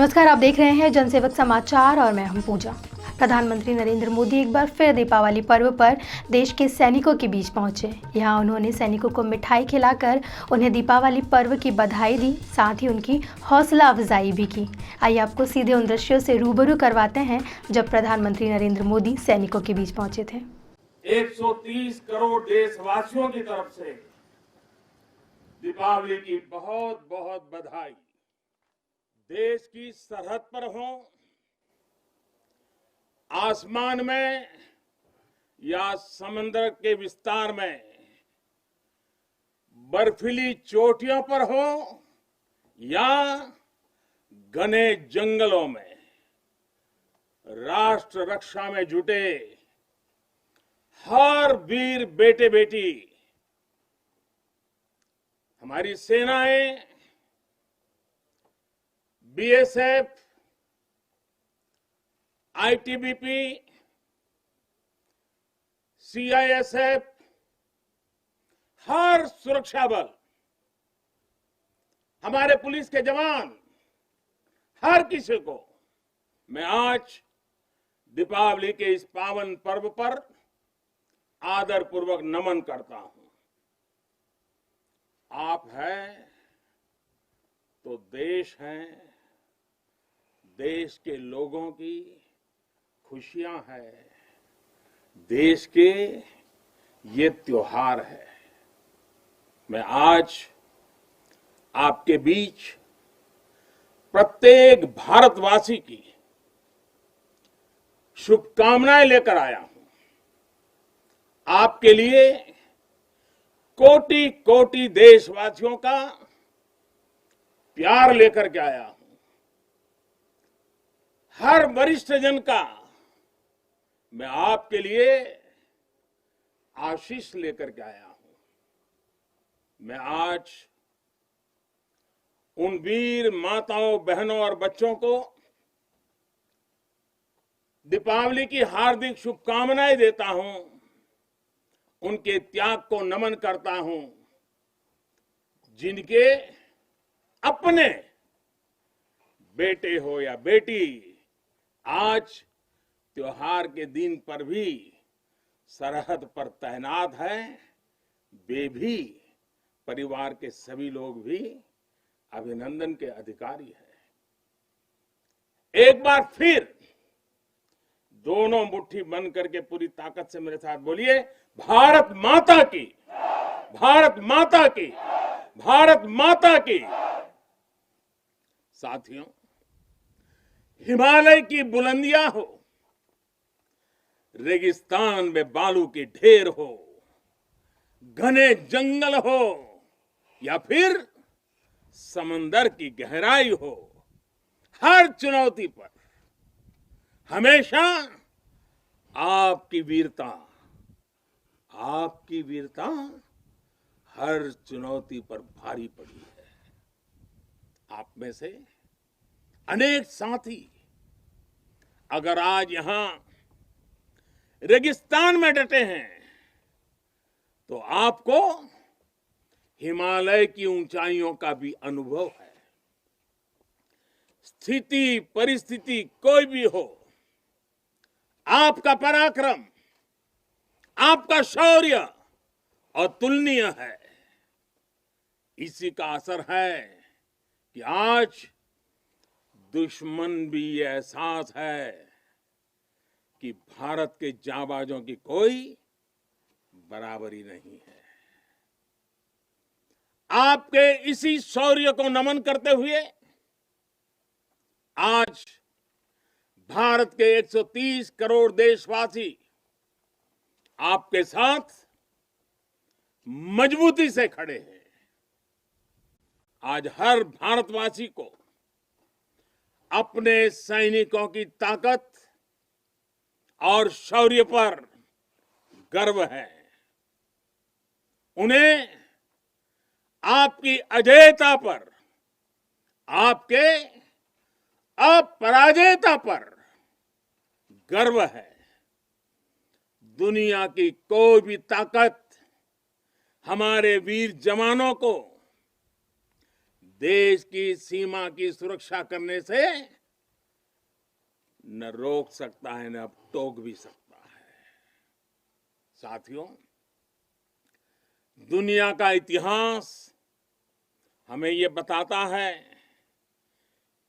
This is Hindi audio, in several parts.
नमस्कार, आप देख रहे हैं जनसेवक समाचार और मैं हूं पूजा। प्रधानमंत्री नरेंद्र मोदी एक बार फिर दीपावली पर्व पर देश के सैनिकों के बीच पहुंचे। यहां उन्होंने सैनिकों को मिठाई खिलाकर उन्हें दीपावली पर्व की बधाई दी, साथ ही उनकी हौसला अफजाई भी की। आइए आपको सीधे उन दृश्यों से रूबरू करवाते हैं जब प्रधानमंत्री नरेंद्र मोदी सैनिकों के बीच पहुंचे थे। 130 करोड़ देशवासियों की तरफ से दीपावली की बहुत बहुत बधाई। देश की सरहद पर हो, आसमान में या समंदर के विस्तार में, बर्फीली चोटियों पर हो या घने जंगलों में, राष्ट्र रक्षा में जुटे हर वीर बेटे बेटी, हमारी सेनाएं, बीएसएफ, आईटीबीपी, सीआईएसएफ, हर सुरक्षा बल, हमारे पुलिस के जवान, हर किसी को मैं आज दीपावली के इस पावन पर्व पर आदर पूर्वक नमन करता हूं। आप हैं तो देश है, देश के लोगों की खुशियां है, देश के ये त्योहार है। मैं आज आपके बीच प्रत्येक भारतवासी की शुभकामनाएं लेकर आया हूं। आपके लिए कोटि कोटि देशवासियों का प्यार लेकर के आया हूं। हर वरिष्ठ जन का मैं आपके लिए आशीष लेकर के आया हूं। मैं आज उन वीर माताओं, बहनों और बच्चों को दीपावली की हार्दिक शुभकामनाएं देता हूं, उनके त्याग को नमन करता हूं, जिनके अपने बेटे हो या बेटी आज त्योहार के दिन पर भी सरहद पर तैनात है। वे भी, परिवार के सभी लोग भी अभिनंदन के अधिकारी हैं। एक बार फिर दोनों मुट्ठी बंद करके पूरी ताकत से मेरे साथ बोलिए, भारत माता की, भारत माता की, भारत माता की। साथियों, हिमालय की बुलंदियां हो, रेगिस्तान में बालू की ढेर हो, घने जंगल हो या फिर समंदर की गहराई हो, हर चुनौती पर हमेशा आपकी वीरता हर चुनौती पर भारी पड़ी है। आप में से अनेक साथी अगर आज यहां रेगिस्तान में डटे हैं तो आपको हिमालय की ऊंचाइयों का भी अनुभव है। स्थिति परिस्थिति कोई भी हो, आपका पराक्रम, आपका शौर्य अतुलनीय है। इसी का असर है कि आज दुश्मन भी ये एहसास है कि भारत के जांबाजों की कोई बराबरी नहीं है। आपके इसी शौर्य को नमन करते हुए आज भारत के 130 करोड़ देशवासी आपके साथ मजबूती से खड़े हैं। आज हर भारतवासी को अपने सैनिकों की ताकत और शौर्य पर गर्व है। उन्हें आपकी अजेयता पर, आपके अपराजेयता पर गर्व है। दुनिया की कोई भी ताकत हमारे वीर जवानों को देश की सीमा की सुरक्षा करने से न रोक सकता है न टोक भी सकता है। साथियों, दुनिया का इतिहास हमें ये बताता है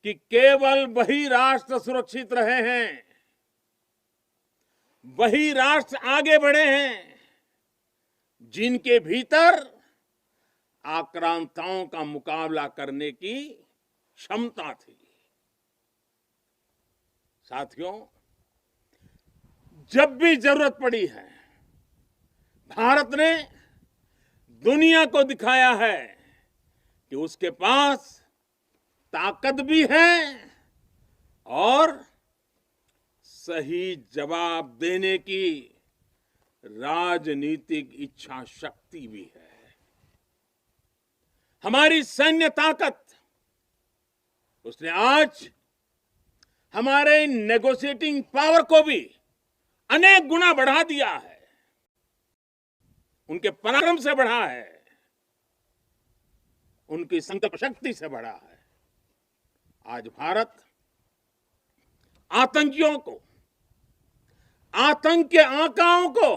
कि केवल वही राष्ट्र सुरक्षित रहे हैं, वही राष्ट्र आगे बढ़े हैं जिनके भीतर आक्रांताओं का मुकाबला करने की क्षमता थी। साथियों, जब भी जरूरत पड़ी है, भारत ने दुनिया को दिखाया है कि उसके पास ताकत भी है और सही जवाब देने की राजनीतिक इच्छा शक्ति भी है। हमारी सैन्य ताकत उसने आज हमारे नेगोशिएटिंग पावर को भी अनेक गुना बढ़ा दिया है, उनके पराक्रम से बढ़ा है, उनकी संकल्प शक्ति से बढ़ा है। आज भारत आतंकियों को, आतंक के आकाओं को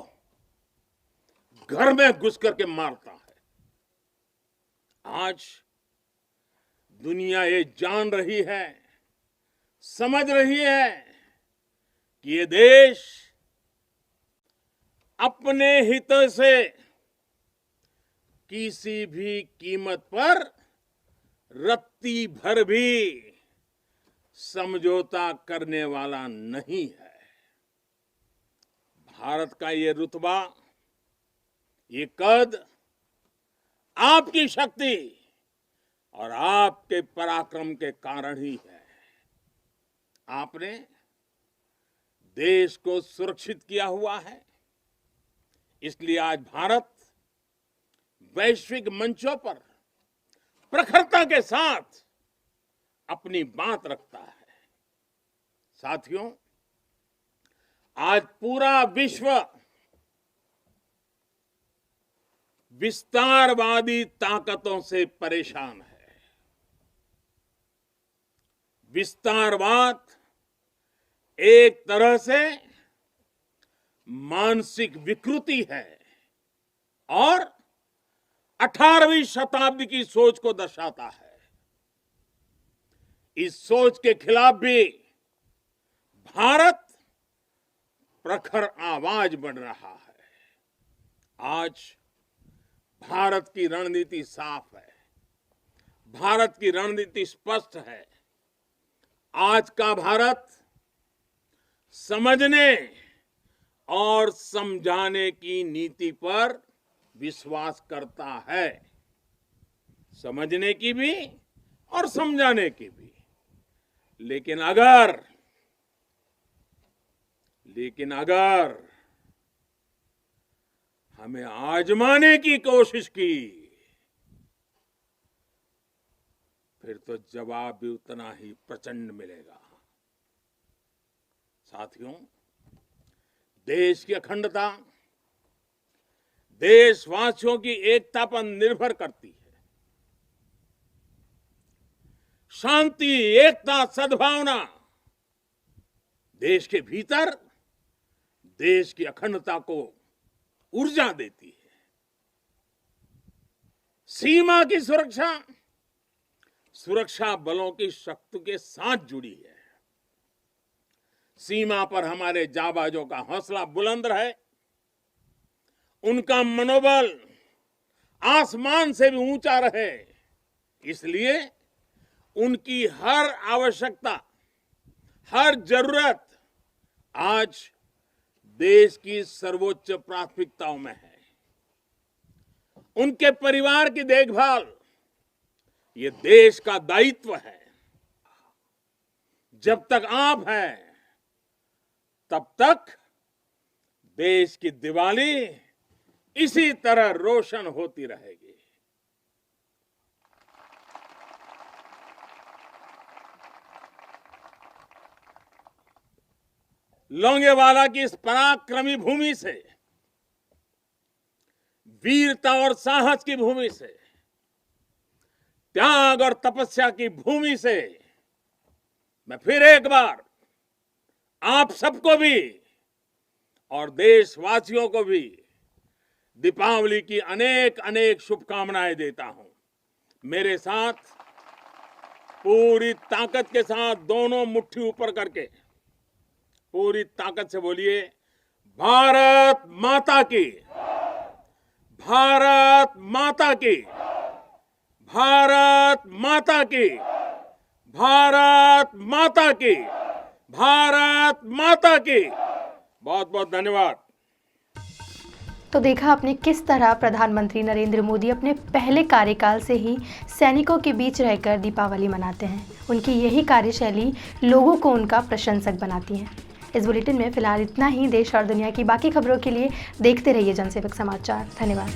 घर में घुस करके मारता है। आज दुनिया ये जान रही है, समझ रही है कि ये देश अपने हितों से किसी भी कीमत पर रत्ती भर भी समझौता करने वाला नहीं है। भारत का ये रुतबा, ये कद आपकी शक्ति और आपके पराक्रम के कारण ही है। आपने देश को सुरक्षित किया हुआ है, इसलिए आज भारत वैश्विक मंचों पर प्रखरता के साथ अपनी बात रखता है। साथियों, आज पूरा विश्व विस्तारवादी ताकतों से परेशान है। विस्तारवाद एक तरह से मानसिक विकृति है और 18वीं शताब्दी की सोच को दर्शाता है। इस सोच के खिलाफ भी भारत प्रखर आवाज बन रहा है। आज भारत की रणनीति साफ है, भारत की रणनीति स्पष्ट है। आज का भारत समझने और समझाने की नीति पर विश्वास करता है, समझने की भी और समझाने की भी। लेकिन अगर हमें आजमाने की कोशिश की, फिर तो जवाब भी उतना ही प्रचंड मिलेगा। साथियों, देश की अखंडता देशवासियों की एकता पर निर्भर करती है। शांति, एकता, सद्भावना देश के भीतर देश की अखंडता को ऊर्जा देती है। सीमा की सुरक्षा सुरक्षा बलों की शक्ति के साथ जुड़ी है। सीमा पर हमारे जाबाजों का हौसला बुलंद रहे, उनका मनोबल आसमान से भी ऊंचा रहे, इसलिए उनकी हर आवश्यकता, हर जरूरत आज देश की सर्वोच्च प्राथमिकताओं में है। उनके परिवार की देखभाल ये देश का दायित्व है। जब तक आप हैं, तब तक देश की दिवाली इसी तरह रोशन होती रहेगी। लोंगेवाला की इस पराक्रमी भूमि से, वीरता और साहस की भूमि से, त्याग और तपस्या की भूमि से मैं फिर एक बार आप सबको भी और देशवासियों को भी दीपावली की अनेक अनेक शुभकामनाएं देता हूं। मेरे साथ पूरी ताकत के साथ दोनों मुट्ठी ऊपर करके पूरी ताकत से बोलिए, भारत माता की, भारत माता की, भारत माता की, भारत माता की, भारत माता की। बहुत बहुत धन्यवाद। तो देखा आपने किस तरह प्रधानमंत्री नरेंद्र मोदी अपने पहले कार्यकाल से ही सैनिकों के बीच रहकर दीपावली मनाते हैं। उनकी यही कार्यशैली लोगों को उनका प्रशंसक बनाती है। इस बुलेटिन में फिलहाल इतना ही। देश और दुनिया की बाकी खबरों के लिए देखते रहिए जनसेवक समाचार। धन्यवाद।